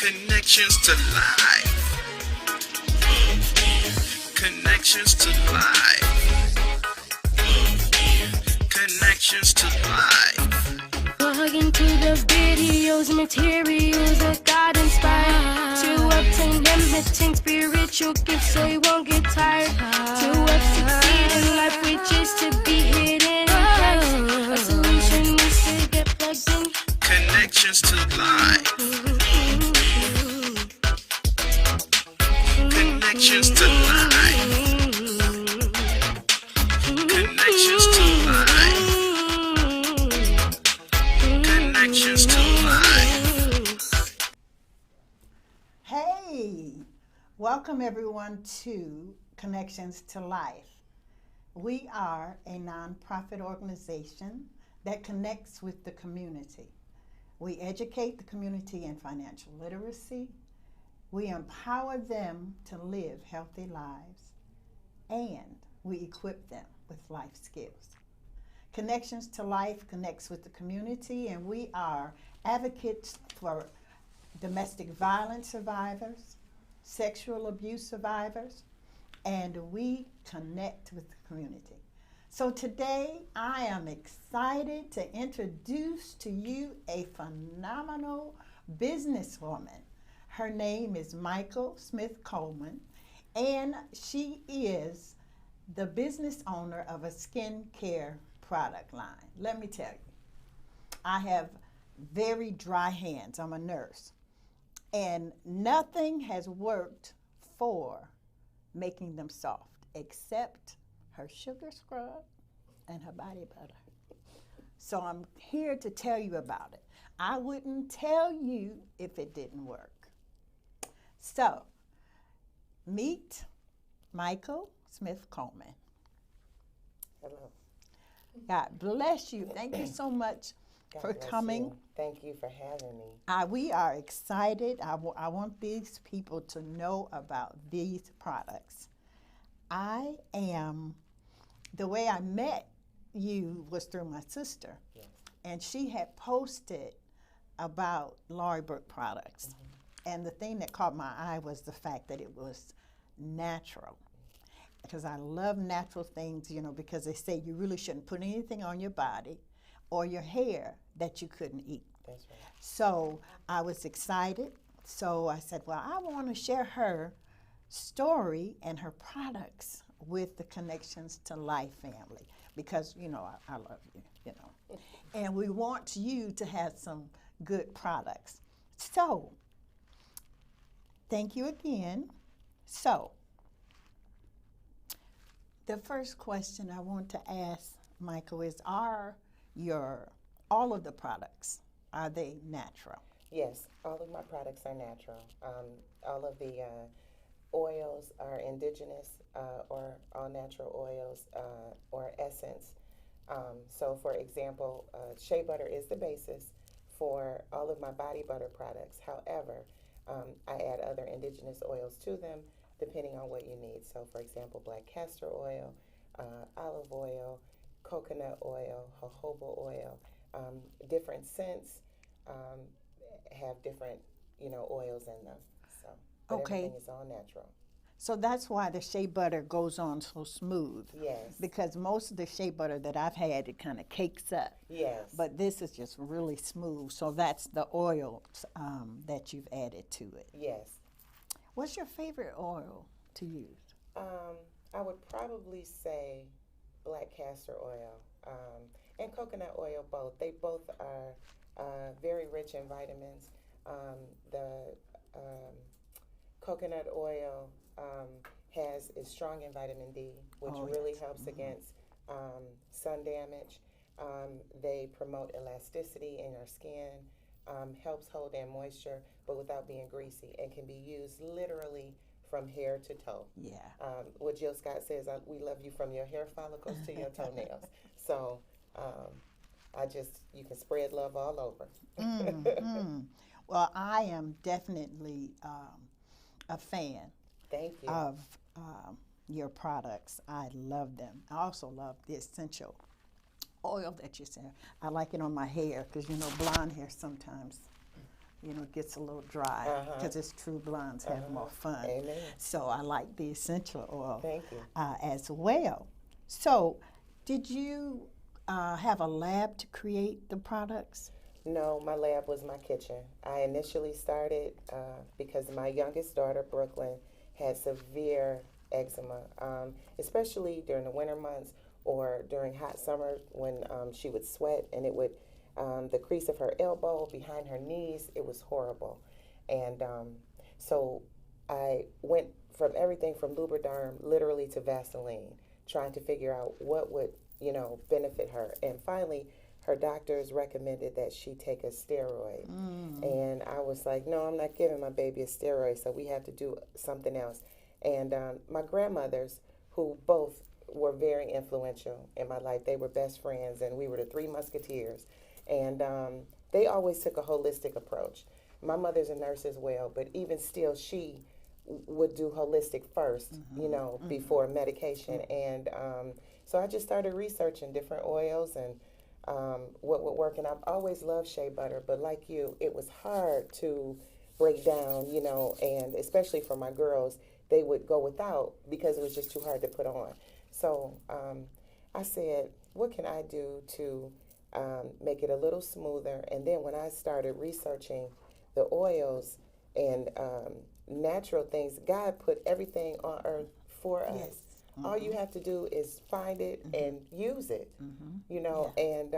Connections to life. Connections to life. Connections to life. Plug into the videos, materials that God inspired to obtain limiting spiritual gifts so you won't get tired. To succeed in life, which is to be hidden in Christ. A solution is to get plugged in. Connections to life. Connections to life. Connections to life. Connections to life. Hey, welcome everyone to Connections to Life. We are a nonprofit organization that connects with the community. We educate the community in financial literacy. We empower them to live healthy lives, and we equip them with life skills. Connections to Life connects with the community, and we are advocates for domestic violence survivors, sexual abuse survivers, and we connect with the community. So today I am excited to introduce to you a phenomenal businesswoman. Her name is Michael Smith Coleman, and she is the business owner of a skincare product line. Let me tell you, I have very dry hands. I'm a nurse, and nothing has worked for making them soft except her sugar scrub and her body butter. So I'm here to tell you about it. I wouldn't tell you if it didn't work. So, meet Michael Smith Coleman. Hello. God bless you. Thank you so much for bless coming. you. Thank you for having me. We are excited. I want these people to know about these products. The way I met you was through my sister. Yes. And she had posted about Laurie Burke products. Mm-hmm. And the thing that caught my eye was the fact that it was natural. Because I love natural things, because they say you really shouldn't put anything on your body or your hair that you couldn't eat. That's right. So I was excited. So I said, well, I want to share her story and her products with the Connections to Life family. Because, I love you, And we want you to have some good products. So, thank you again. So, the first question I want to ask Michael is, are all of the products, are they natural? Yes, all of my products are natural. All of the oils are indigenous or all natural oils or essence. So, for example, shea butter is the basis for all of my body butter products. However, I add other indigenous oils to them depending on what you need. So, for example, black castor oil, olive oil, coconut oil, jojoba oil, different scents have different, oils in them. So, but Okay. everything is all natural. So that's why the shea butter goes on so smooth. Yes. Because most of the shea butter that I've had, it kind of cakes up. Yes. But this is just really smooth. So that's the oils that you've added to it. Yes. What's your favorite oil to use? I would probably say black castor oil and coconut oil both. They both are very rich in vitamins. The coconut oil is strong in vitamin D, which really helps against sun damage. They promote elasticity in our skin, helps hold in moisture, but without being greasy, and can be used literally from hair to toe. Yeah. What Jill Scott says, we love you from your hair follicles to your toenails. So you can spread love all over. Mm-hmm. Well, I am definitely a fan. Thank you. Of your products. I love them. I also love the essential oil that you sell. I like it on my hair because, blonde hair sometimes, it gets a little dry because it's true blondes have more fun. Amen. So I like the essential oil Thank you. as well. So did you have a lab to create the products? No, my lab was my kitchen. I initially started because my youngest daughter, Brooklyn, had severe eczema, especially during the winter months or during hot summer when she would sweat and it would, the crease of her elbow, behind her knees, it was horrible. And so I went from everything from Lubriderm literally to Vaseline, trying to figure out what would, benefit her. And finally, her doctors recommended that she take a steroid. And I was like, no, I'm not giving my baby a steroid, so we have to do something else. And my grandmothers, who both were very influential in my life, they were best friends, and we were the Three Musketeers. And they always took a holistic approach. My mother's a nurse as well, but even still, she would do holistic first, before medication. And so I just started researching different oils and what would work. And I've always loved shea butter, but like you, it was hard to break down, and especially for my girls, they would go without because it was just too hard to put on. So I said, what can I do to make it a little smoother? And then when I started researching the oils and natural things, God put everything on earth for us. Yes. All you have to do is find it and use it, Yeah. And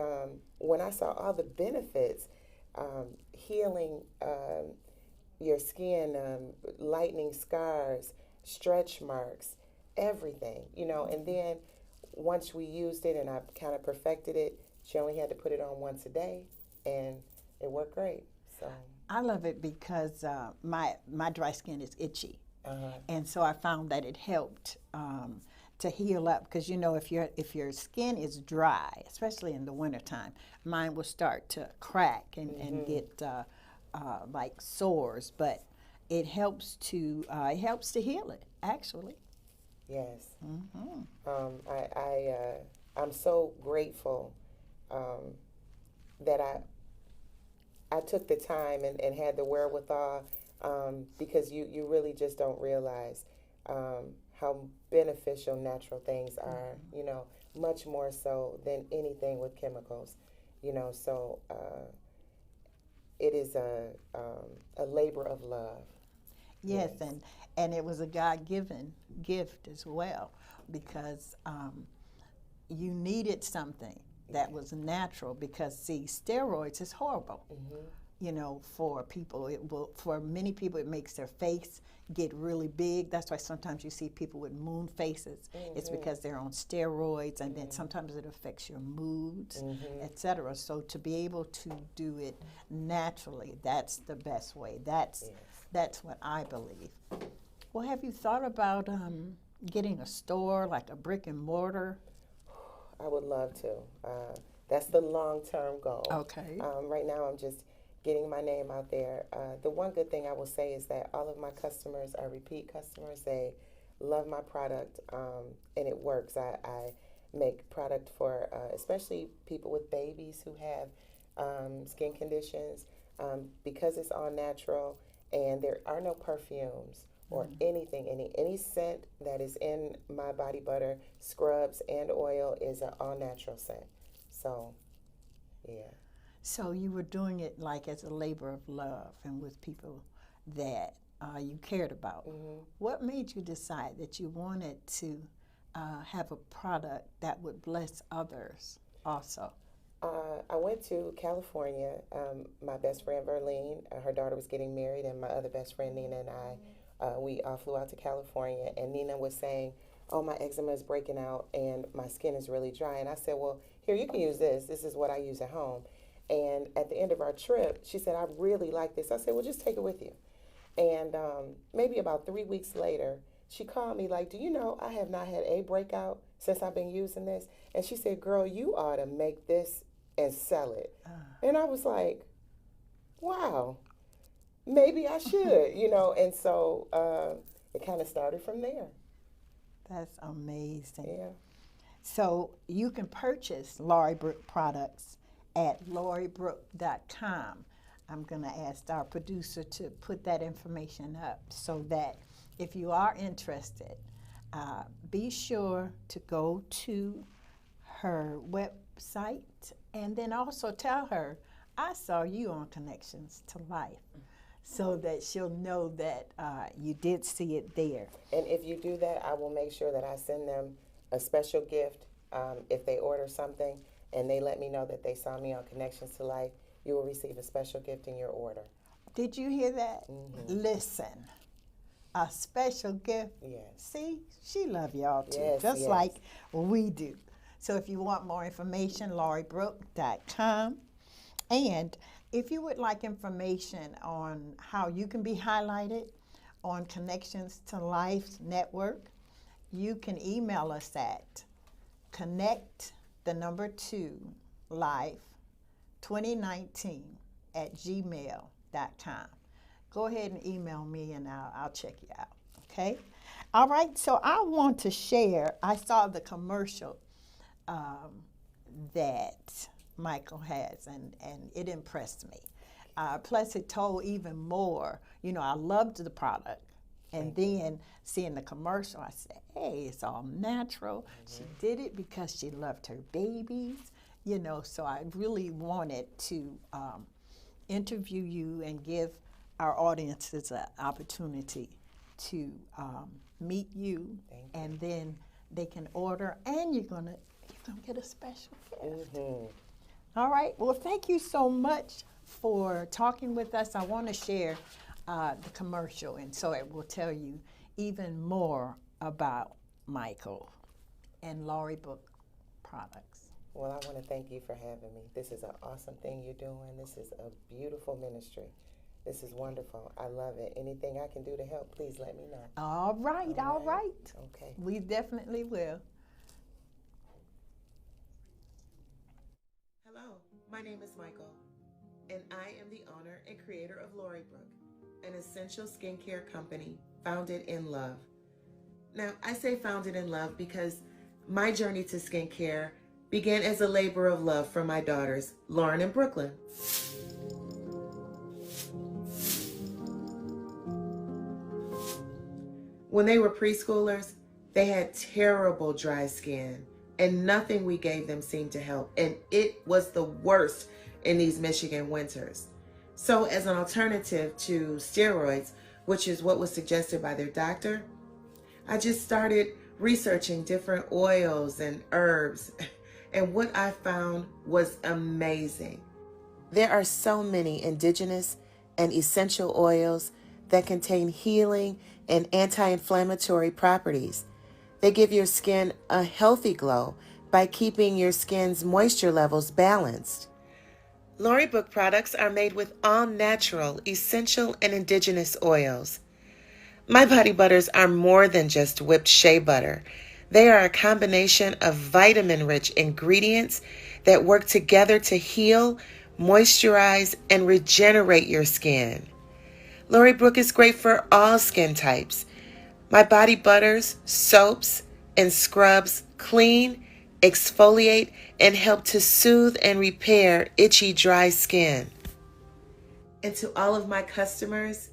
when I saw all the benefits, healing your skin, lightening scars, stretch marks, everything, and then once we used it and I kind of perfected it, she only had to put it on once a day and it worked great. So I love it because my dry skin is itchy. And so I found that it helped to heal up because if your skin is dry, especially in the wintertime, mine will start to crack and get like sores. But it helps to heal it actually. yes, I'm so grateful that I took the time and had the wherewithal. Because you really just don't realize how beneficial natural things are, much more so than anything with chemicals, so it is a labor of love. Yes, and it was a God-given gift as well because you needed something that was natural because, see, steroids is horrible. For people, for many people, it makes their face get really big. That's why sometimes you see people with moon faces. It's because they're on steroids, and then sometimes it affects your moods, etc. So to be able to do it naturally, that's the best way. That's what I believe. Well, have you thought about getting a store, like a brick and mortar? I would love to. That's the long-term goal. Okay. Right now, I'm just getting my name out there. The one good thing I will say is that all of my customers are repeat customers. They love my product, and it works. I make product for especially people with babies who have skin conditions because it's all natural, and there are no perfumes or anything. Any scent that is in my body butter, scrubs, and oil is an all-natural scent. So, yeah. So you were doing it like as a labor of love and with people that you cared about. What made you decide that you wanted to have a product that would bless others also? I went to California. My best friend, Verlene, her daughter was getting married, and my other best friend, Nina, and I, we all flew out to California. And Nina was saying, oh, my eczema is breaking out, and my skin is really dry. And I said, well, here, you can use this. This is what I use at home. And at the end of our trip, she said, I really like this. I said, well, just take it with you. And maybe about 3 weeks later, she called me like, do you know I have not had a breakout since I've been using this? And she said, girl, you ought to make this and sell it. And I was like, wow, maybe I should, And so it kind of started from there. That's amazing. Yeah. So you can purchase Laurie Brooke products at lauriebrook.com. I'm going to ask our producer to put that information up so that if you are interested, be sure to go to her website and then also tell her, I saw you on Connections to Life, so that she'll know that you did see it there. And if you do that, I will make sure that I send them a special gift if they order something and they let me know that they saw me on Connections to Life. You will receive a special gift in your order. Did you hear that? Mm-hmm. Listen, a special gift. Yes. See, she love y'all too, Yes, just yes. like we do. So if you want more information, LaurieBrooke.com. And if you would like information on how you can be highlighted on Connections to Life Network, you can email us at connect2019@gmail.com. Go ahead and email me and I'll check you out, okay? All right, so I want to share, I saw the commercial that Michael has, and it impressed me. Plus it told even more, I loved the product. And then seeing the commercial, I said, hey, it's all natural. Mm-hmm. She did it because she loved her babies, so I really wanted to interview you and give our audiences an opportunity to meet you. And then they can order, and you're gonna get a special gift. Mm-hmm. All right, well, thank you so much for talking with us. I want to share the commercial, and so it will tell you even more about Michael and Laurie Brooke products. Well, I want to thank you for having me. This is an awesome thing you're doing. This is a beautiful ministry. This is wonderful. I love it. Anything I can do to help, please let me know. All right. Okay. We definitely will. Hello, my name is Michael, and I am the owner and creator of Laurie Brooke, an essential skincare company founded in love. Now, I say founded in love because my journey to skincare began as a labor of love for my daughters, Lauren and Brooklyn. When they were preschoolers, they had terrible dry skin, and nothing we gave them seemed to help, and it was the worst in these Michigan winters. So as an alternative to steroids, which is what was suggested by their doctor, I just started researching different oils and herbs, and what I found was amazing. There are so many indigenous and essential oils that contain healing and anti-inflammatory properties. They give your skin a healthy glow by keeping your skin's moisture levels balanced. Laurie Brooke products are made with all natural, essential, and indigenous oils. My body butters are more than just whipped shea butter. They are a combination of vitamin-rich ingredients that work together to heal, moisturize, and regenerate your skin. Laurie Brooke is great for all skin types. My body butters, soaps, and scrubs clean, exfoliate, and help to soothe and repair itchy, dry skin. And to all of my customers,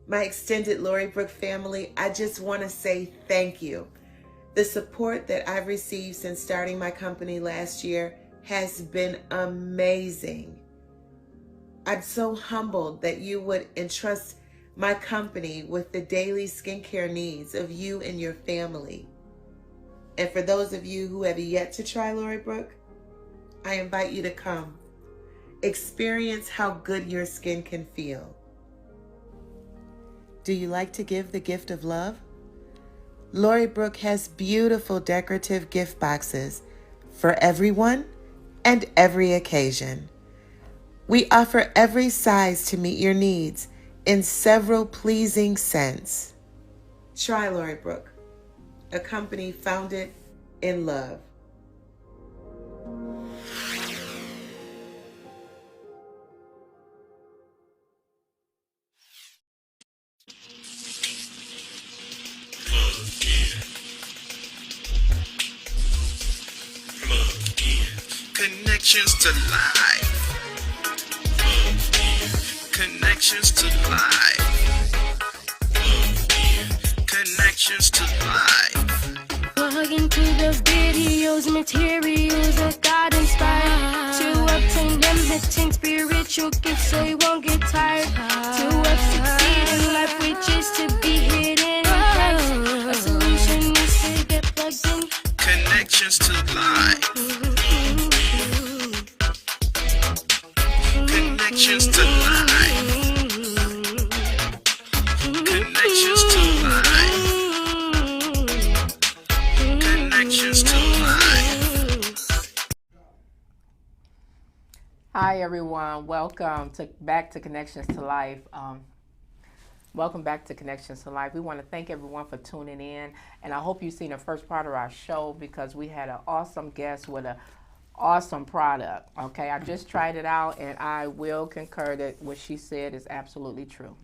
my extended Laurie Brooke family, I just want to say thank you. The support that I've received since starting my company last year has been amazing. I'm so humbled that you would entrust my company with the daily skincare needs of you and your family. And for those of you who have yet to try Laurie Brooke, I invite you to come. Experience how good your skin can feel. Do you like to give the gift of love? Laurie Brooke has beautiful decorative gift boxes for everyone and every occasion. We offer every size to meet your needs in several pleasing scents. Try Laurie Brooke, a company founded in love. Connections to life. Connections to life. Connections to life. Plug into the videos, materials that God inspired to obtain them limiting spiritual gifts so you won't get tired. To succeed in life, which is to be hidden in Christ. A solution is to get plugged in. Connections to life. Connections to life. Connections to life. Connections to life. Hi everyone, welcome back to Connections to Life. Welcome back to Connections to Life. We want to thank everyone for tuning in, and I hope you've seen the first part of our show because we had an awesome guest with an awesome product. Okay, I just tried it out, and I will concur that what she said is absolutely true.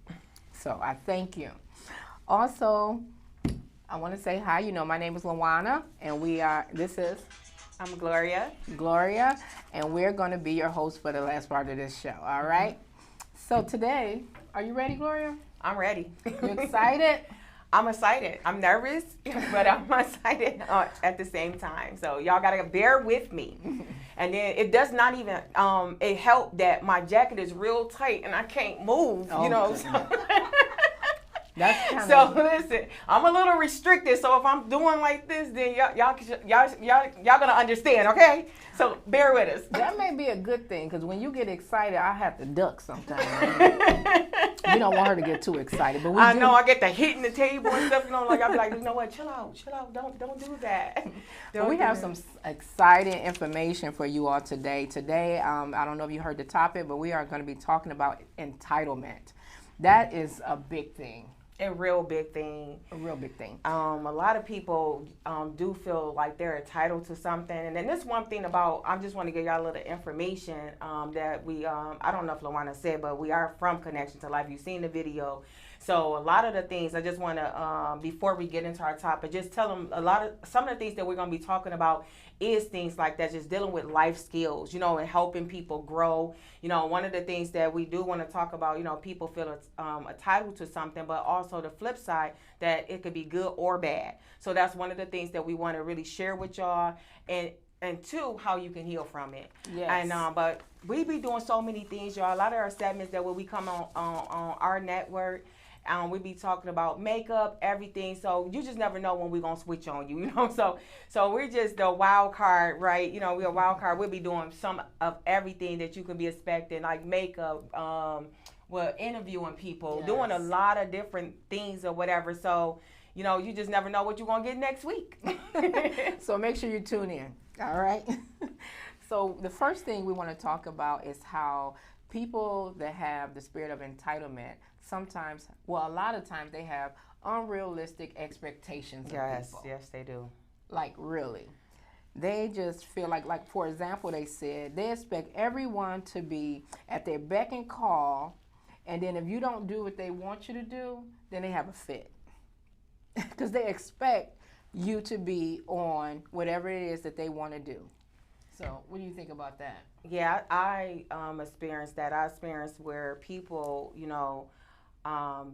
So I thank you. Also, I want to say hi. You know, my name is Lawana, and I'm Gloria. Gloria, and we're going to be your host for the last part of this show. All right. So today, are you ready, Gloria? I'm ready. You excited? I'm excited. I'm nervous, but I'm excited at the same time. So y'all gotta bear with me. And then it does not even it helped that my jacket is real tight and I can't move. Oh, you know. goodness. So, That's kind so of. listen, I'm a little restricted. So if I'm doing like this, then y'all gonna understand, okay? So bear with us. That may be a good thing because when you get excited, I have to duck sometimes. We don't want her to get too excited, but I know I get to hitting the table and stuff. You know, like I'll be like, you know what? Chill out, don't do that. We have some exciting information for you all today. Today, I don't know if you heard the topic, but we are going to be talking about entitlement. That is a big thing. A real big thing. A real big thing. A lot of people do feel like they're entitled to something. And then this one thing about, I just want to give y'all a little information that we, I don't know if Lawana said, but we are from Connection to Life. You've seen the video. So a lot of the things, I just want to, before we get into our topic, just tell them some of the things that we're going to be talking about is things like that, just dealing with life skills, you know, and helping people grow. You know, one of the things that we do want to talk about, you know, people feel entitled to something, but also the flip side that it could be good or bad. So that's one of the things that we want to really share with y'all, and two, how you can heal from it. Yes. And but we be doing so many things, y'all. A lot of our segments that when we come on our network, we be talking about makeup, everything. So you just never know when we're going to switch on you, you know. So we're just the wild card, right? You know, we're a wild card. We'll be doing some of everything that you can be expecting, like makeup, interviewing people, Yes. doing a lot of different things or whatever. So, you know, you just never know what you're going to get next week. So make sure you tune in. All right. So the first thing we want to talk about is how people that have the spirit of entitlement sometimes, well, a lot of times they have unrealistic expectations of people. Yes, they do. Like, really. They just feel like, for example, they said they expect everyone to be at their beck and call, and then if you don't do what they want you to do, then they have a fit. Because they expect you to be on whatever it is that they want to do. So what do you think about that? Yeah, I experienced that. I experienced where people, you know,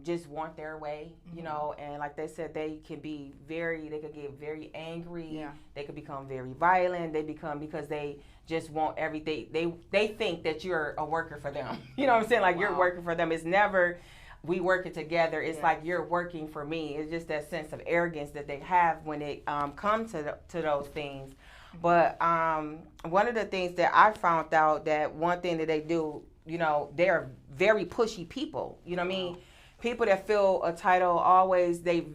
just want their way, you know, and like they said, they could get very angry. Yeah. They could become very violent. They become, because they just want everything. They think that you're a worker for them. You know what I'm saying? Like, you're working for them. It's never we working together. It's like you're working for me. It's just that sense of arrogance that they have when it comes to those things. But one of the things that I found out, that one thing that they do, you know, they're very pushy people. You know what I mean? People that feel entitled always, they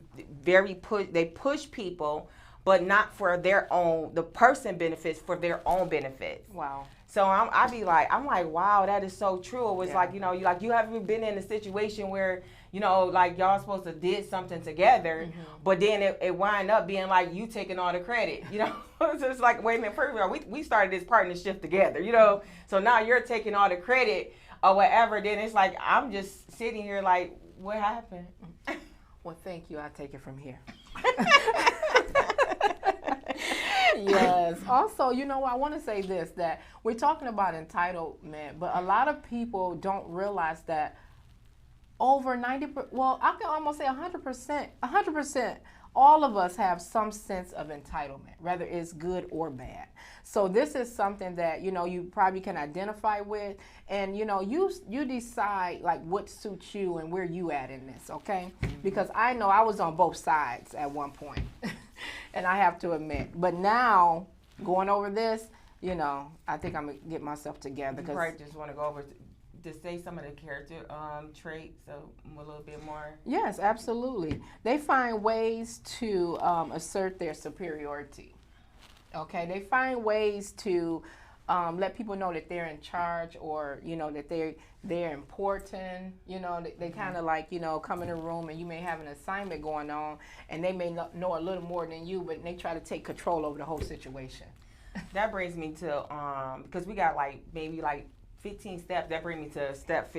push people, but not for their own, the person benefits, for their own benefits. Wow. So I'm like, wow, that is so true. It was like, you know, you haven't been in a situation where, you know, like y'all supposed to did something together, but then it wind up being like you taking all the credit, you know. So it's like, wait a minute, first of all, we started this partnership together, you know. So now you're taking all the credit or whatever. Then it's like, I'm just sitting here like, what happened? Well, thank you. I'll take it from here. Yes. Also, you know, I want to say this, that we're talking about entitlement, but a lot of people don't realize that over 90, well, I can almost say 100%, all of us have some sense of entitlement, whether it's good or bad. So this is something that, you probably can identify with, and, you decide like what suits you and where you at in this, okay? Because I know I was on both sides at one point, and I have to admit, but now going over this, I think I'm gonna get myself together. You probably just want to go over to say some of the character traits a little bit more. Yes, absolutely. They find ways to assert their superiority. Okay, they find ways to let people know that they're in charge, or that they're important. They kind of like come in a room and you may have an assignment going on, and they may know a little more than you, but they try to take control over the whole situation. That brings me to because we got maybe 15 steps. That brings me to step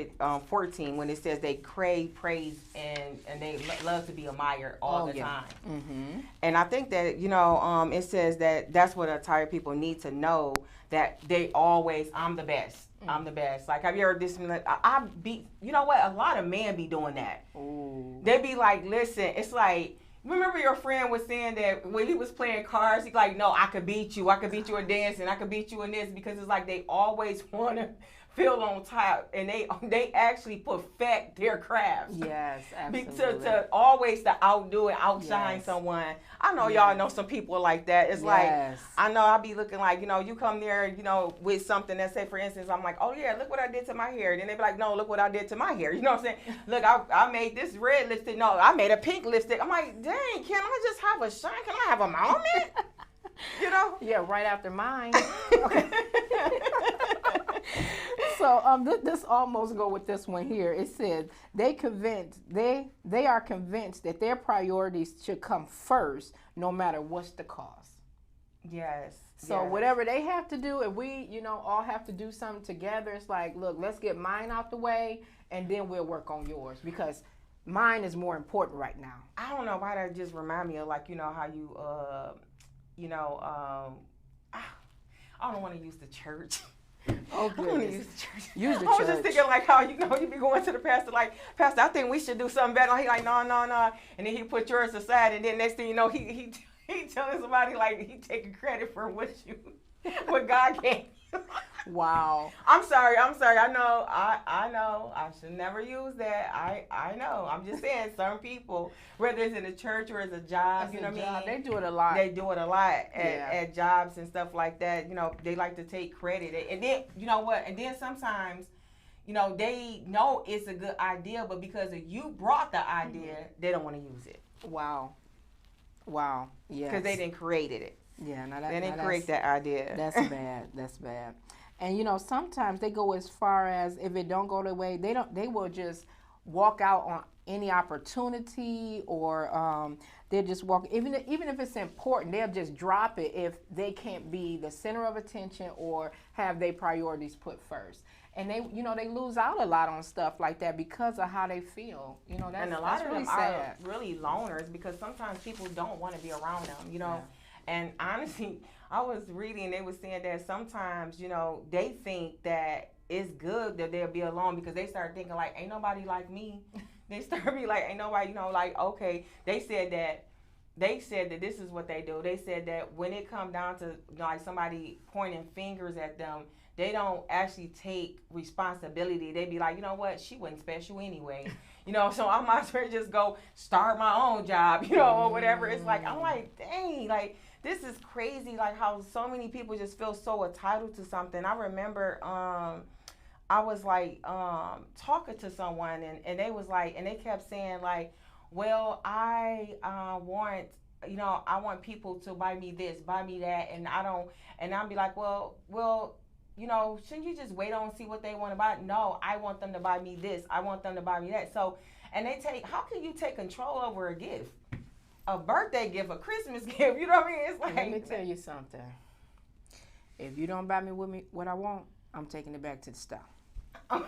14, when it says they crave praise and they love to be admired all the time. Mm-hmm. And I think that it says that that's what tired people need to know, that they always, I'm the best. I'm the best. Like, have you heard this? I be, you know what? A lot of men be doing that. Ooh. They be like, listen, it's like, remember your friend was saying that when he was playing cards, he's like, no, I could beat you. I could beat you in dancing. I could beat you in this, because it's like they always want to feel on top, and they actually perfect their crafts. Yes, absolutely. to always to outdo and outshine someone. I know y'all know some people like that. It's like, I know I'll be looking like, you come there, with something that, say for instance, I'm like, oh yeah, look what I did to my hair. Then they be like, no, look what I did to my hair. You know what I'm saying? Look, I made this red lipstick. No, I made a pink lipstick. I'm like, dang, can I just have a shine? Can I have a moment? Yeah, right after mine. Okay. So this almost go with this one here. It says they are convinced that their priorities should come first, no matter what's the cost. Yes. So whatever they have to do, if we all have to do something together, it's like, look, let's get mine out the way, and then we'll work on yours, because mine is more important right now. I don't know why that just remind me of how you I don't want to use the church. Oh, I want to use the church. Use the I was church. just thinking how you be going to the pastor like, Pastor, I think we should do something better. He like, no, and then he put yours aside, and then next thing you know, he telling somebody like he taking credit for what God gave. Wow. I'm sorry. I know. I should never use that. I know. I'm just saying, some people, whether it's in a church or as a job, what I mean? They do it a lot. They do it a lot at jobs and stuff like that. They like to take credit. And then, you know what? And then sometimes, they know it's a good idea, but because you brought the idea, they don't want to use it. Wow. Yes. Because they didn't created it. Yeah. They didn't create that idea. That's bad. That's bad. And sometimes they go as far as, if it don't go their way, they will just walk out on any opportunity, or they'll just walk, even if it's important, they'll just drop it if they can't be the center of attention or have their priorities put first. And they lose out a lot on stuff like that because of how they feel. And a lot of really them sad. Are really loners, because sometimes people don't want to be around them. Yeah. And honestly, I was reading, they were saying that sometimes, they think that it's good that they'll be alone, because they start thinking like, ain't nobody like me. They start be like, ain't nobody, okay. They said that this is what they do. They said that when it come down to somebody pointing fingers at them, they don't actually take responsibility. They be like, you know what, she wasn't special anyway. So I might as well just go start my own job, or whatever. It's like, I'm like, dang, like, this is crazy, like how so many people just feel so entitled to something. I remember I was like talking to someone, and they was like, and they kept saying like, well, I want people to buy me this, buy me that, and I'll be like, well, shouldn't you just wait on and see what they want to buy? No, I want them to buy me this. I want them to buy me that. So, and how can you take control over a gift? A birthday gift, a Christmas gift, you know what I mean? It's like, let me tell you something. If you don't buy me what I want, I'm taking it back to the store. No,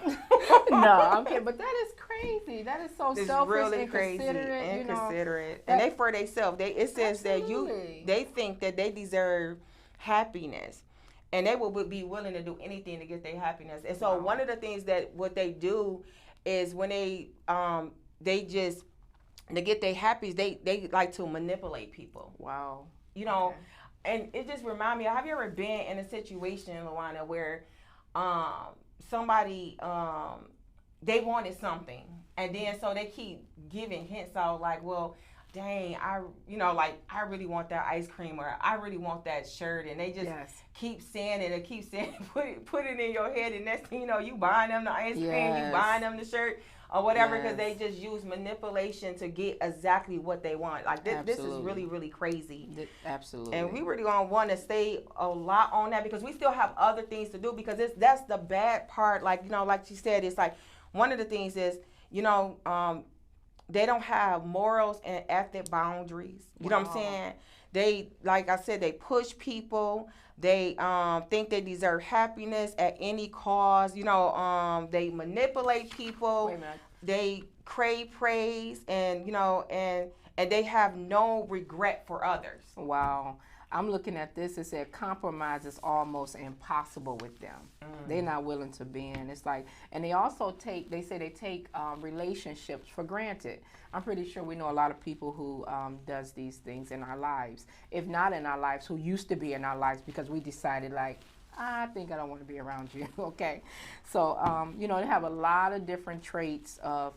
I'm kidding, but that is crazy. That is so selfish, really and crazy, inconsiderate. Inconsiderate, and they for themselves. It says that they think that they deserve happiness, and they will be willing to do anything to get their happiness. And so one of the things that what they do is when they just to get their happies, they like to manipulate people. Wow. You know, and it just remind me. Have you ever been in a situation, Luana, where somebody they wanted something, and then so they keep giving hints out like, well, dang, I really want that ice cream, or I really want that shirt, and they just keep saying it and keep saying put it in your head, and next thing you know, you buying them the ice cream, you buying them the shirt or whatever, because they just use manipulation to get exactly what they want. Like this is really, really crazy. Absolutely. And we really gonna want to stay a lot on that, because we still have other things to do, because that's the bad part. Like, like she said, it's like one of the things is, they don't have morals and ethic boundaries. You know what I'm saying? They, like I said, they push people. They think they deserve happiness at any cost. They manipulate people. Wait a minute. They crave praise, and and they have no regret for others. Wow. I'm looking at this. It said compromise is almost impossible with them. They're not willing to bend. It's like, and they also take relationships for granted. I'm pretty sure we know a lot of people who does these things in our lives. If not in our lives, who used to be in our lives because we decided like, I think I don't want to be around you. Okay. So, they have a lot of different traits of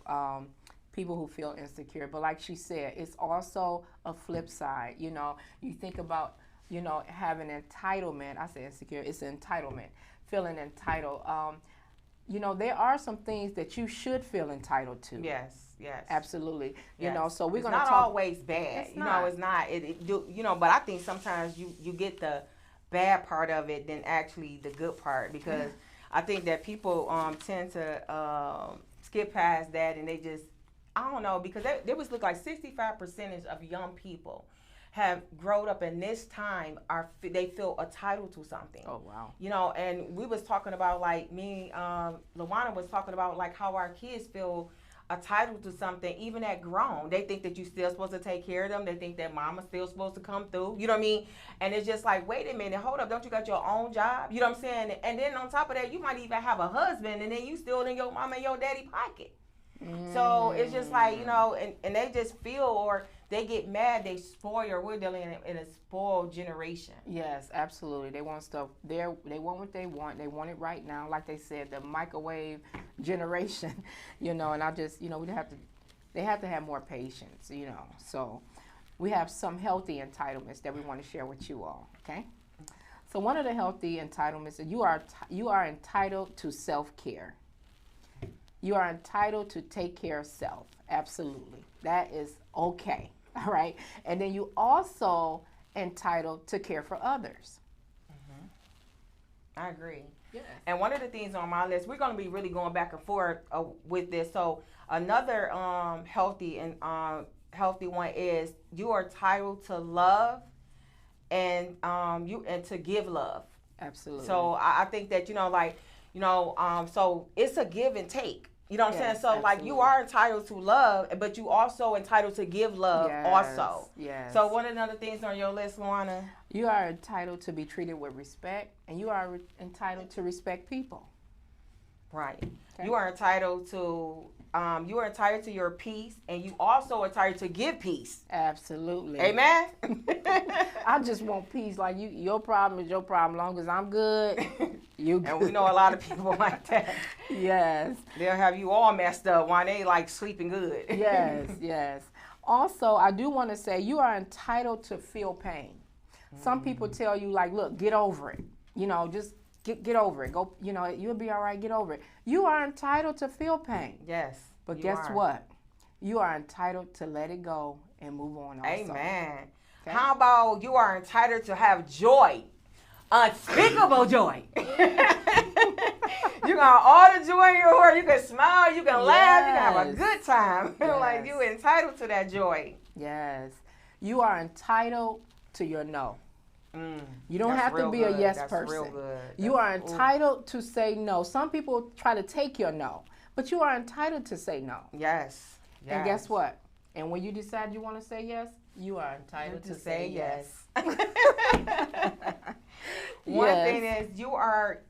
people who feel insecure. But like she said, it's also a flip side. You think about, having entitlement. I say insecure, it's entitlement, feeling entitled. There are some things that you should feel entitled to. Yes. Absolutely. Yes. So we're going to talk. It's not always bad. It's not. It's not. But I think sometimes you get the bad part of it than actually the good part, because I think that people tend to skip past that, and they just, I don't know, because there was look like 65% of young people have grown up in this time they feel entitled to something. Oh wow. And we was talking about, like, me, Luana was talking about like how our kids feel entitled to something even at grown. They think that you still supposed to take care of them. They think that mama's still supposed to come through. You know what I mean? And it's just like, wait a minute, hold up, don't you got your own job? You know what I'm saying? And then on top of that, you might even have a husband, and then you still in your mama and your daddy pocket. So it's just like, and they just feel, or they get mad, they spoil. We're dealing in a spoiled generation. Yes, absolutely. They want stuff. They want what they want. They want it right now. Like they said, the microwave generation, and I just, they have to have more patience, So we have some healthy entitlements that we want to share with you all, okay? So one of the healthy entitlements is you are entitled to self-care. You are entitled to take care of self. Absolutely. That is okay. All right. And then you also entitled to care for others. I agree. Yes. And one of the things on my list, we're going to be really going back and forth with this. So another healthy one is you are entitled to love and to give love. Absolutely. So I think that so it's a give and take. You know what I'm saying? So like you are entitled to love, but you also entitled to give love also. Yes. So what are the other things on your list, Luana? You are entitled to be treated with respect, and you are entitled to respect people. Right. Okay. You are entitled to your peace, and you also are entitled to give peace. Absolutely. Amen. I just want peace. Like your problem is your problem. Long as I'm good, you good. And we know a lot of people like that. Yes. They'll have you all messed up while they like sleeping good. Yes. Also, I do want to say you are entitled to feel pain. Some people tell you, like, look, get over it. Just get over it. Go, you'll be all right. Get over it. You are entitled to feel pain. Yes. But guess what? You are entitled to let it go and move on also. Amen. Okay? How about you are entitled to have joy? Unspeakable joy. You got all the joy in your heart. You can smile, you can laugh, you can have a good time. Like you entitled to that joy. Yes. You are entitled to your no. You don't have to be a yes person. Real good. You are entitled to say no. Some people try to take your no, but you are entitled to say no. Yes. And guess what? And when you decide you want to say yes, you are entitled to say yes. One Yes. thing is you are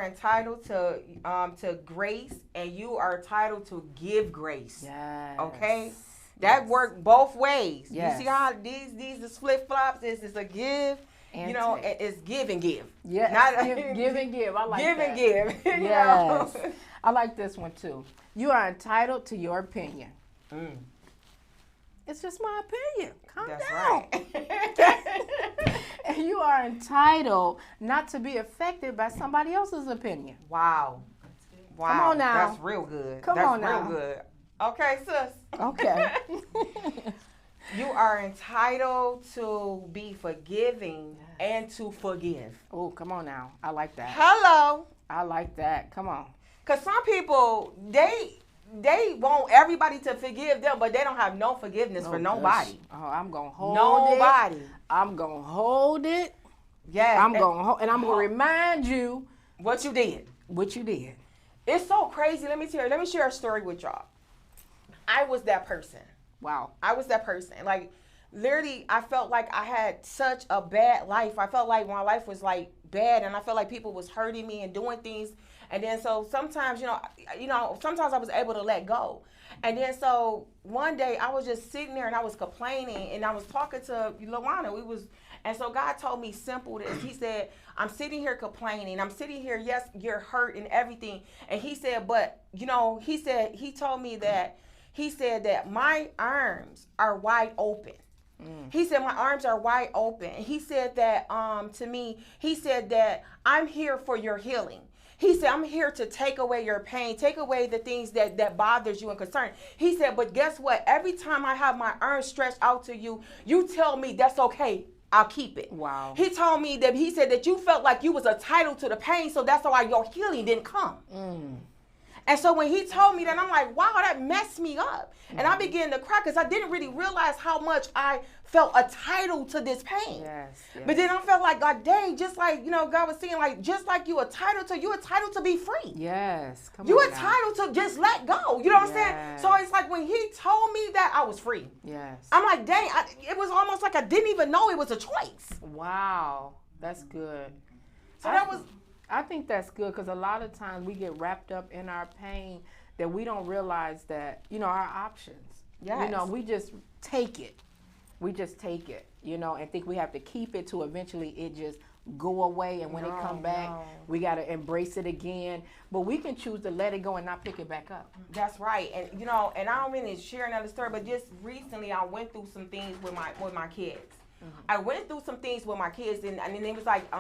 entitled to grace, and you are entitled to give grace. Yes. Okay? That worked both ways. Yes. You see how these is flip flops? This is a give. And You know, take. it's give and give. Yes. Not give and give. I like give that. and give. you Yes. know? I like this one too. You are entitled to your opinion. It's just my opinion. Calm That's down. right. And you are entitled not to be affected by somebody else's opinion. Wow. Wow. Come on now. That's real good. Come That's on real now. good. Okay, sis. Okay. You are entitled to be forgiving and to forgive. Oh, come on now. I like that. Hello. I like that. Come on. Because some people, they want everybody to forgive them, but they don't have no forgiveness for nobody. Gosh. Oh, I'm going to hold Nobody. it. I'm going to hold it. Yes. I'm going to hold, and I'm going to remind you what you did. what you did. It's so crazy. Let me share a story with y'all. I was that person. Wow. I was that person. Like, literally, I felt like I had such a bad life. I felt like my life was like bad, and I felt like people was hurting me and doing things. And then so sometimes, sometimes I was able to let go. And then so one day I was just sitting there and I was complaining, and I was talking to Lawana. And so God told me simple this. He said, I'm sitting here complaining. I'm sitting here, yes, you're hurt and everything. And he said, but, he told me that, he said that my arms are wide open. He said, my arms are wide open. And he said that to me, he said that I'm here for your healing. He said, I'm here to take away your pain, take away the things that bothers you and concern. He said, but guess what? Every time I have my arms stretched out to you, you tell me that's okay. I'll keep it. Wow. He told me that he said that you felt like you was entitled to the pain, so that's why your healing didn't come. And so when he told me that, I'm like, wow, that messed me up. And I began to cry because I didn't really realize how much I felt entitled to this pain. Yes. But then I felt like, God dang, just like, God was saying, like, just like you're entitled to be free. Yes. Come You're on now. entitled to just let go. You know what I'm saying? Yes. So it's like when he told me that, I was free. Yes. I'm like, dang, it was almost like I didn't even know it was a choice. Wow. That's good. So that was... I think that's good because a lot of times we get wrapped up in our pain that we don't realize that, our options. Yes. We just take it. We just take it, and think we have to keep it to eventually it just go away. And when it come back, we got to embrace it again. But we can choose to let it go and not pick it back up. That's right. And, and I don't mean to share another story, but just recently I went through some things with my kids. I went through some things with my kids, and it was like,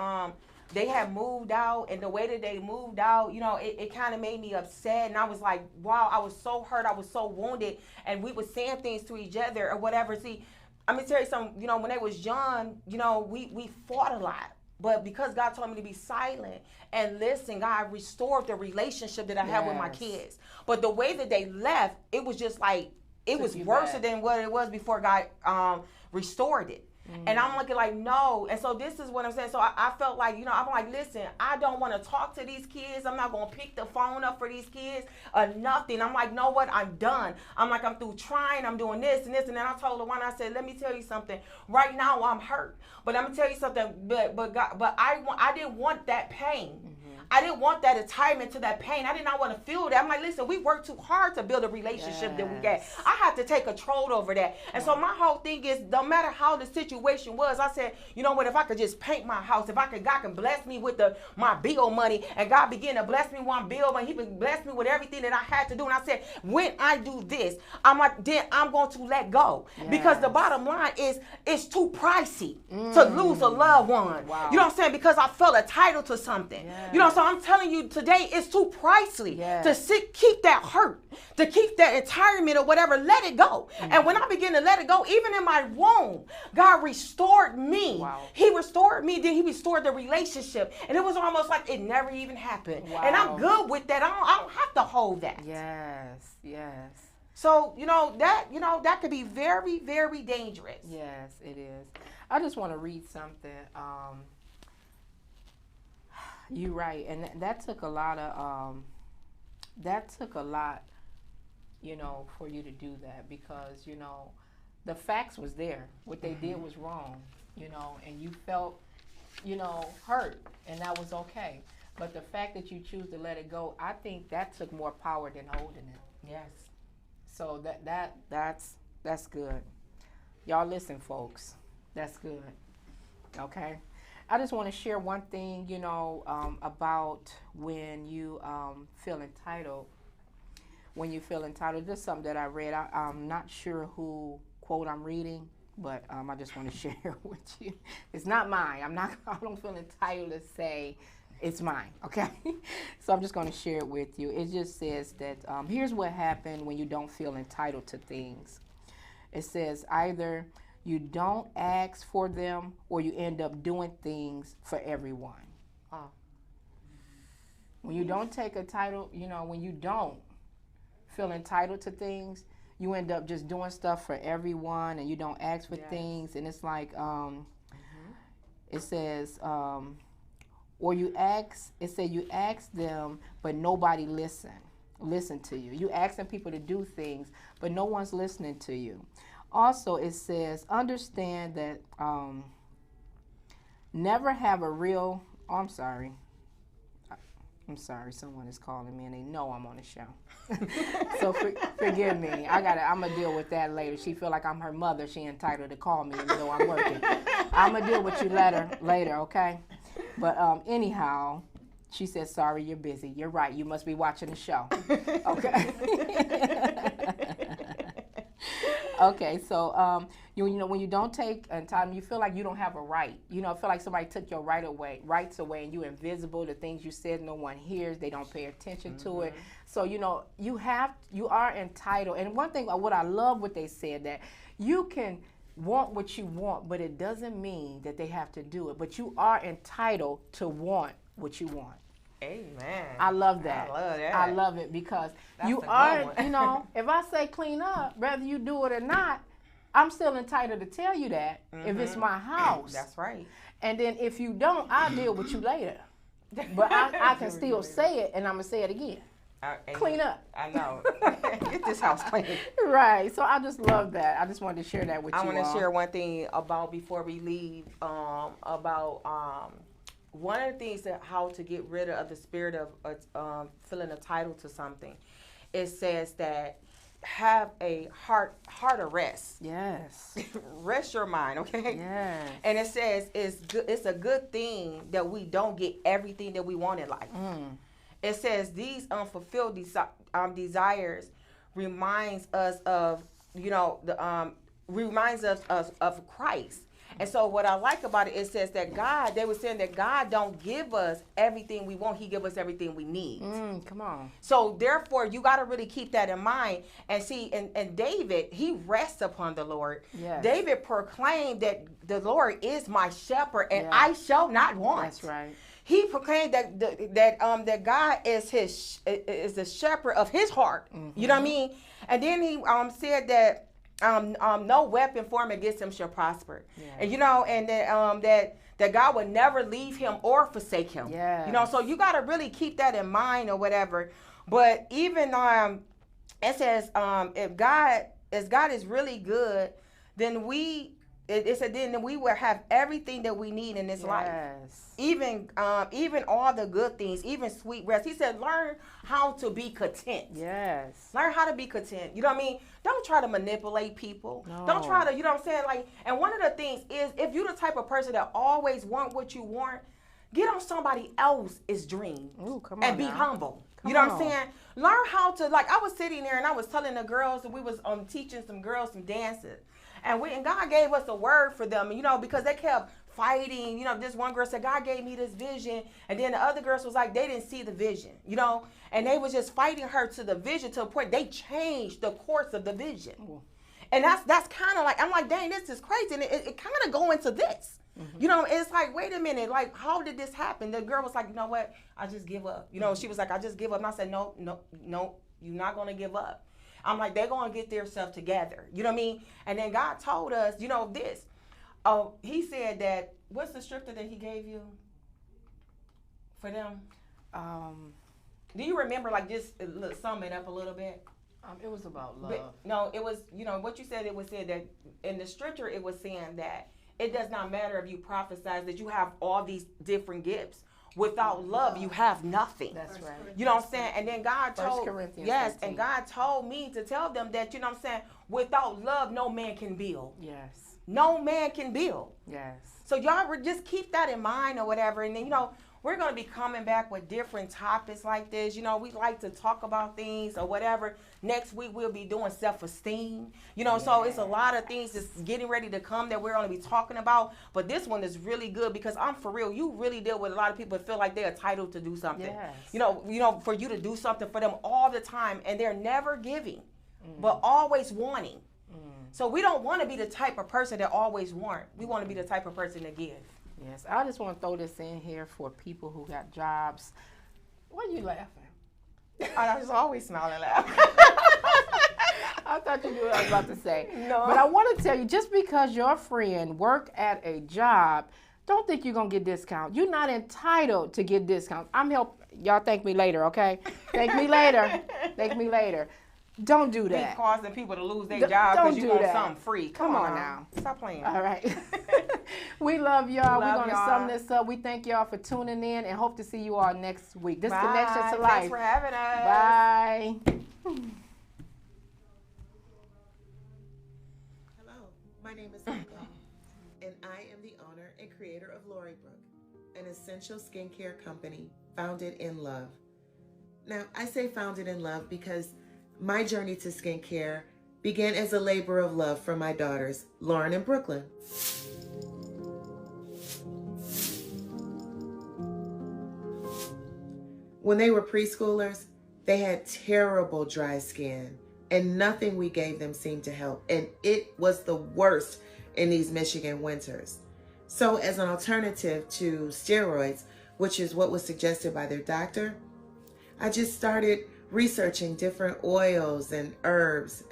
they had moved out, and the way that they moved out, it kind of made me upset. And I was like, wow, I was so hurt. I was so wounded. And we were saying things to each other or whatever. See, I'm going to tell you something, when they was young, we fought a lot. But because God told me to be silent and listen, God restored the relationship that I had with my kids. But the way that they left, it was just like, it was worse than what it was before God restored it. And I'm looking like, no. And so this is what I'm saying. So I felt like, I'm like, listen, I don't want to talk to these kids. I'm not going to pick the phone up for these kids or nothing. I'm like, know what? I'm done. I'm like, I'm through trying. I'm doing this and this. And then I told Lawana, I said, let me tell you something. Right now, I'm hurt. But let me tell you something. But I didn't want that pain. I didn't want that entitlement to that pain. I did not want to feel that. I'm like, listen, we worked too hard to build a relationship that we got. I had to take control over that. And so my whole thing is, no matter how the situation was, I said, you know what, if I could just paint my house, if God can bless me with my bill money, and God began to bless me one bill, and he blessed me with everything that I had to do. And I said, when I do this, I'm like, then I'm going to let go. Because the bottom line is, it's too pricey to lose a loved one. Wow. You know what I'm saying? Because I felt entitled to something. You know, so I'm telling you today, it's too pricey to keep that hurt, to keep that entitlement or whatever. Let it go. And when I begin to let it go, even in my womb, God restored me. Wow. He restored me. Then he restored the relationship. And it was almost like it never even happened. Wow. And I'm good with that. I don't have to hold that. Yes, yes. So, that could be very, very dangerous. Yes, it is. I just want to read something. You're right, and that took a lot of for you to do that, because the facts was there. What they did was wrong, and you felt hurt, and that was okay. But the fact that you choose to let it go, I think that took more power than holding it. Yes. So that's good. Y'all listen, folks. That's good. Okay. I just want to share one thing, about when you feel entitled. When you feel entitled, this is something that I read. I'm not sure who quote I'm reading, but I just want to share with you. It's not mine. I don't feel entitled to say it's mine, okay? So I'm just going to share it with you. It just says that here's what happened when you don't feel entitled to things. It says either you don't ask for them or you end up doing things for everyone. Oh. When you don't take a title, when you don't feel entitled to things, you end up just doing stuff for everyone and you don't ask for things. And it's like, it says, or you ask them, but nobody listen to you. You asking people to do things, but no one's listening to you. Also, it says, understand that never have a real, I'm sorry, someone is calling me and they know I'm on the show. So forgive me. I'm going to deal with that later. She feel like I'm her mother. She entitled to call me even though I'm working. I'm going to deal with you later, okay? But anyhow, she said, sorry, you're busy. You're right. You must be watching the show. Okay. Okay, so when you don't take time, you feel like you don't have a right. Feel like somebody took your rights away, and you're invisible. The things you said, no one hears. They don't pay attention to it. So you are entitled. And one thing, what I love what they said, that you can want what you want, but it doesn't mean that they have to do it. But you are entitled to want what you want. Amen. I love that. I love that. I love it because That's you a good are, one. if I say clean up, whether you do it or not, I'm still entitled to tell you that if it's my house. That's right. And then if you don't, I'll deal with you later. But I can still say it, and I'm going to say it again. Clean up. I know. Get this house clean. Right. So I just love that. I just wanted to share that with you. I want to share one thing about before we leave, about one of the things that how to get rid of the spirit of feeling entitled to something. It says that have a heart arrest. Yes. Rest your mind, okay? Yes. And it says it's a good thing that we don't get everything that we want in life. It says these unfulfilled desires reminds us of reminds us of Christ. And so what I like about it, it says that they were saying that God don't give us everything we want. He give us everything we need. Come on. So therefore, you got to really keep that in mind. And see, and David, he rests upon the Lord. Yes. David proclaimed that the Lord is my shepherd and I shall not want. That's right. He proclaimed that God is the shepherd of his heart. You know what I mean? And then he said that no weapon formed against him shall prosper. And and that God would never leave him or forsake him. So you got to really keep that in mind or whatever. But even it says if God is really good, then it said then we will have everything that we need in this life. Even all the good things, even sweet rest. He said, learn how to be content. Yes. Learn how to be content. You know what I mean? Don't try to manipulate people. No. Don't try to, you know what I'm saying? Like, and one of the things is if you're the type of person that always want what you want, get on somebody else's dream. Ooh, come on and be now. humble. Come you know what on. I'm saying? Learn how to, like, I was sitting there and I was telling the girls, and we was teaching some girls some dances. And God gave us a word for them, because they kept fighting. This one girl said, God gave me this vision. And then the other girls was like, they didn't see the vision, and they was just fighting her to the vision to a point they changed the course of the vision. Ooh. And that's kind of like, I'm like, dang, this is crazy. And it kind of go into this. It's like, wait a minute, like, how did this happen? The girl was like, you know what? I just give up. She was like, I just give up. And I said, no, you're not going to give up. I'm like, they're going to get themselves together. You know what I mean? And then God told us, this. Oh, he said that, what's the scripture that he gave you for them? Do you remember, like, just sum it up a little bit? It was about love. But, no, it was, what you said, it was said that in the scripture, it was saying that it does not matter if you prophesy that you have all these different gifts. Without love, you have nothing. That's right. You know what I'm saying? And then God 1 told, Corinthians yes, 13. and God told me to tell them that, you know what I'm saying, without love, no man can build. Yes. No man can build. Yes. So y'all just keep that in mind or whatever. And then, you know, we're going to be coming back with different topics like this. You know, we like to talk about things or whatever. Next week, we'll be doing self-esteem. You know, so it's a lot of things that's getting ready to come that we're going to be talking about. But this one is really good because I'm for real. You really deal with a lot of people that feel like they're entitled to do something. Yes. You know, for you to do something for them all the time. And they're never giving, but always wanting. So we don't want to be the type of person that always want. We want to be the type of person to give. Yes, I just want to throw this in here for people who got jobs. Why are you laughing? I was always smiling and laughing. I thought you knew what I was about to say. No. But I want to tell you, just because your friend work at a job, don't think you're going to get discount. You're not entitled to get discounts. Y'all thank me later, okay? Thank me later. Thank me later. Don't do Be that. causing people to lose their Don't job because you do want that. something free. Come on now. Stop playing. All right. We love y'all. We're Love going to y'all. sum this up. We thank y'all for tuning in and hope to see you all next week. This Bye. Connections to Life. Thanks for having us. Bye. Hello, my name is Nicole, and I am the owner and creator of Lorybrook, an essential skincare company founded in love. Now, I say founded in love because my journey to skincare began as a labor of love for my daughters, Lauren and Brooklyn. When they were preschoolers, they had terrible dry skin, and nothing we gave them seemed to help. And it was the worst in these Michigan winters. So as an alternative to steroids, which is what was suggested by their doctor, I just started researching different oils and herbs.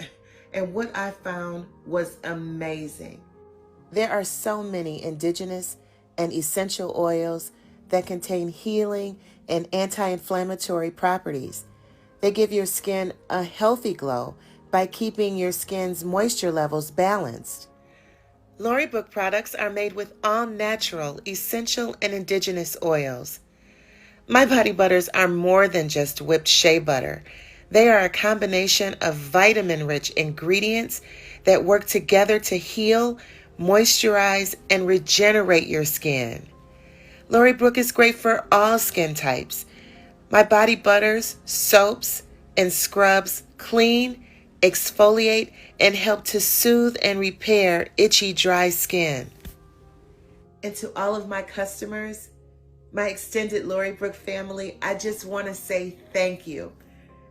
And what I found was amazing. There are so many indigenous and essential oils that contain healing and anti-inflammatory properties. They give your skin a healthy glow by keeping your skin's moisture levels balanced. Lorybrook products are made with all natural, essential, and indigenous oils. My body butters are more than just whipped shea butter. They are a combination of vitamin-rich ingredients that work together to heal, moisturize, and regenerate your skin. Lorybrook is great for all skin types. My body butters, soaps, and scrubs clean, exfoliate, and help to soothe and repair itchy, dry skin. And to all of my customers, my extended Lorybrook family, I just want to say thank you.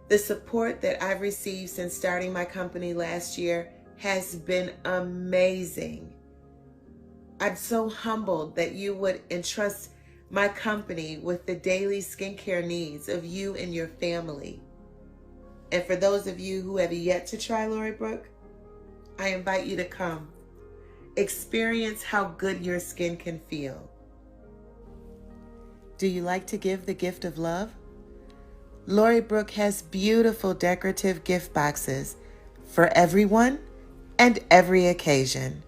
The support that I've received since starting my company last year has been amazing. I'm so humbled that you would entrust my company with the daily skincare needs of you and your family. And for those of you who have yet to try Lorybrook, I invite you to come. Experience how good your skin can feel. Do you like to give the gift of love? Lorybrook has beautiful decorative gift boxes for everyone and every occasion.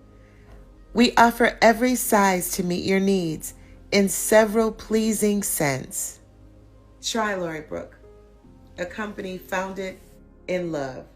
We offer every size to meet your needs in several pleasing scents. Try Lorybrook, a company founded in love.